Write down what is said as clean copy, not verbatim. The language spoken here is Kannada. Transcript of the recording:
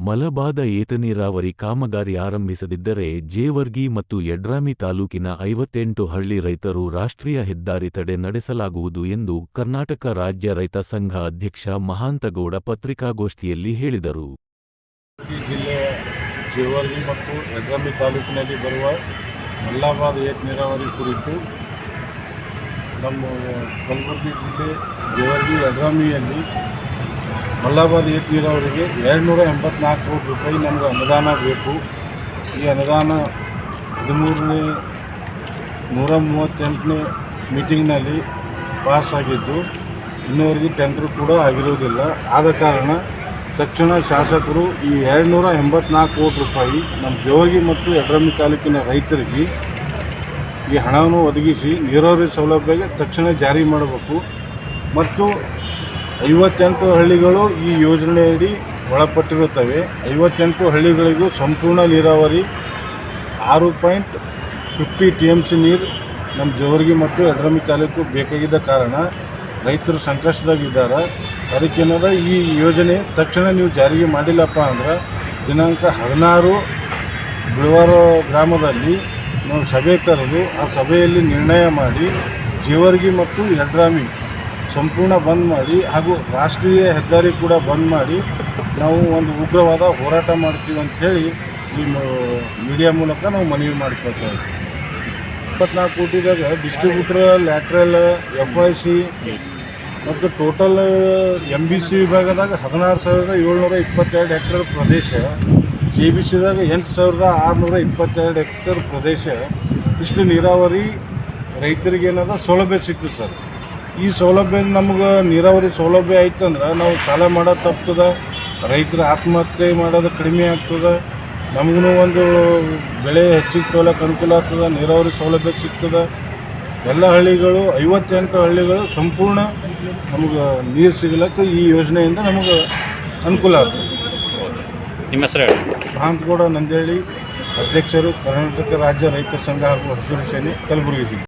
ಮಲಬಾದ ಏತನೀರಾವರಿ ಕಾಮಗಾರಿ ಆರಂಭಿಸದಿದ್ದರೆ ಜೇವರ್ಗಿ ಮತ್ತು ಯಡ್ರಾಮಿ ತಾಲೂಕಿನ 58 ಹಳ್ಳಿ ರೈತರು ರಾಷ್ಟ್ರೀಯ ಹೆದ್ದಾರಿ ತಡೆ ನಡೆಸಲಾಗುವುದು ಎಂದು ಕರ್ನಾಟಕ ರಾಜ್ಯ ರೈತ ಸಂಘ ಅಧ್ಯಕ್ಷ ಮಹಾಂತಗೌಡ ಪತ್ರಿಕಾಗೋಷ್ಠಿಯಲ್ಲಿ ಹೇಳಿದರು. ಜಿಲ್ಲೆಯ ಜೇವರ್ಗಿ ಮತ್ತು ಯಡ್ರಾಮಿ ತಾಲೂಕಿನಲ್ಲಿ ಬರುವ ಮಲಬಾದ ಏತನೀರಾವರಿ ಕುರಿತು ನಮ್ಮ ಕಲಬುರಗಿ ಜಿಲ್ಲೆ ಜೇವರ್ಗಿ ಯಡ್ರಾಮಿಯಲ್ಲಿ ಮಲಬಾದ ಏತನೀರಾವರಿಗೆ 284 ಕೋಟಿ ರೂಪಾಯಿ ನಮಗೆ ಅನುದಾನ ಬೇಕು. ಈ ಅನುದಾನ 13ನೇ 138ನೇ ಮೀಟಿಂಗ್ನಲ್ಲಿ ಪಾಸ್ ಆಗಿದ್ದು ಇನ್ನೂವರೆಗೆ ಟೆಂಡರ್ ಕೂಡ ಆಗಿರುವುದಿಲ್ಲ. ಆದ ಕಾರಣ ತಕ್ಷಣ ಶಾಸಕರು ಈ 284 ಕೋಟಿ ರೂಪಾಯಿ ನಮ್ಮ ಜೇವರ್ಗಿ ಮತ್ತು ಯಡ್ರಾಮಿ ತಾಲೂಕಿನ ರೈತರಿಗೆ ಈ ಹಣವನ್ನು ಒದಗಿಸಿ ನೀರಾವರಿ ಸೌಲಭ್ಯಕ್ಕೆ ತಕ್ಷಣ ಜಾರಿ ಮಾಡಬೇಕು. ಮತ್ತು 58 ಹಳ್ಳಿಗಳು ಈ ಯೋಜನೆಯಡಿ ಒಳಪಟ್ಟಿರುತ್ತವೆ. 58 ಹಳ್ಳಿಗಳಿಗೂ ಸಂಪೂರ್ಣ ನೀರಾವರಿ 6.50 TMC ನೀರು ನಮ್ಮ ಜೇವರ್ಗಿ ಮತ್ತು ಯಡ್ರಾಮಿ ತಾಲೂಕು ಬೇಕಾಗಿದ್ದ ಕಾರಣ ರೈತರು ಸಂಕಷ್ಟದಾಗಿದ್ದಾರೆ. ಅದಕ್ಕೇನಾರ ಈ ಯೋಜನೆ ತಕ್ಷಣ ನೀವು ಜಾರಿಗೆ ಮಾಡಿಲ್ಲಪ್ಪ ಅಂದ್ರೆ ದಿನಾಂಕ 16 ಬಿಳವಾರ ಗ್ರಾಮದಲ್ಲಿ ನಾವು ಸಭೆ ಕರೆದು ಆ ಸಭೆಯಲ್ಲಿ ನಿರ್ಣಯ ಮಾಡಿ ಜೇವರ್ಗಿ ಮತ್ತು ಯಡ್ರಾಮಿ ಸಂಪೂರ್ಣ ಬಂದ್ ಮಾಡಿ ಹಾಗೂ ರಾಷ್ಟ್ರೀಯ ಹೆದ್ದಾರಿ ಕೂಡ ಬಂದ್ ಮಾಡಿ ನಾವು ಒಂದು ಉಗ್ರವಾದ ಹೋರಾಟ ಮಾಡ್ತೀವಿ ಅಂಥೇಳಿ ಈ ಮೀಡಿಯಾ ಮೂಲಕ ನಾವು ಮನವಿ ಮಾಡಿಕೊಳ್ತೇವೆ. 24 ಕೋಟಿದಾಗ ಡಿಸ್ಟ್ರಿಬ್ಯೂಟರ್, ಲ್ಯಾಟ್ರಲ್, FIC ಮತ್ತು ಟೋಟಲ್ MBC ವಿಭಾಗದಾಗ 16,722 ಹೆಕ್ಟೇರ್ ಪ್ರದೇಶ, JBCದಾಗ 8,622 ಹೆಕ್ಟೇರ್ ಪ್ರದೇಶ ಇಷ್ಟು ನೀರಾವರಿ ರೈತರಿಗೆ ಏನದ ಸೌಲಭ್ಯ ಸಿಕ್ತು ಸರ್. ಈ ಸೌಲಭ್ಯ ನಮ್ಗೆ ನೀರಾವರಿ ಸೌಲಭ್ಯ ಆಯ್ತಂದ್ರೆ ನಾವು ಸಾಲ ಮಾಡೋದು ತಪ್ತದೆ, ರೈತರ ಆತ್ಮಹತ್ಯೆ ಮಾಡೋದು ಕಡಿಮೆ ಆಗ್ತದೆ, ನಮಗೂ ಒಂದು ಬೆಳೆ ಹೆಚ್ಚಿಗೆ ತೊಗೊಳಕ್ಕೆ ಅನುಕೂಲ ಆಗ್ತದೆ, ನೀರಾವರಿ ಸೌಲಭ್ಯ ಸಿಗ್ತದೆ. ಎಲ್ಲ ಹಳ್ಳಿಗಳು 58 ಹಳ್ಳಿಗಳು ಸಂಪೂರ್ಣ ನಮಗೆ ನೀರು ಸಿಗಲಿಕ್ಕೆ ಈ ಯೋಜನೆಯಿಂದ ನಮಗೆ ಅನುಕೂಲ ಆಗ್ತದೆ. ನಿಮ್ಮ ಹೆಸರು ಹೇಳಿ. ಮಹಾಂತಗೌಡ ನಂದೇಳಿ, ಅಧ್ಯಕ್ಷರು, ಕರ್ನಾಟಕ ರಾಜ್ಯ ರೈತ ಸಂಘ ಹಾಗೂ ಹಸಿರು ಸೇನೆ, ಕಲಬುರಗಿ ಜಿಲ್ಲೆ.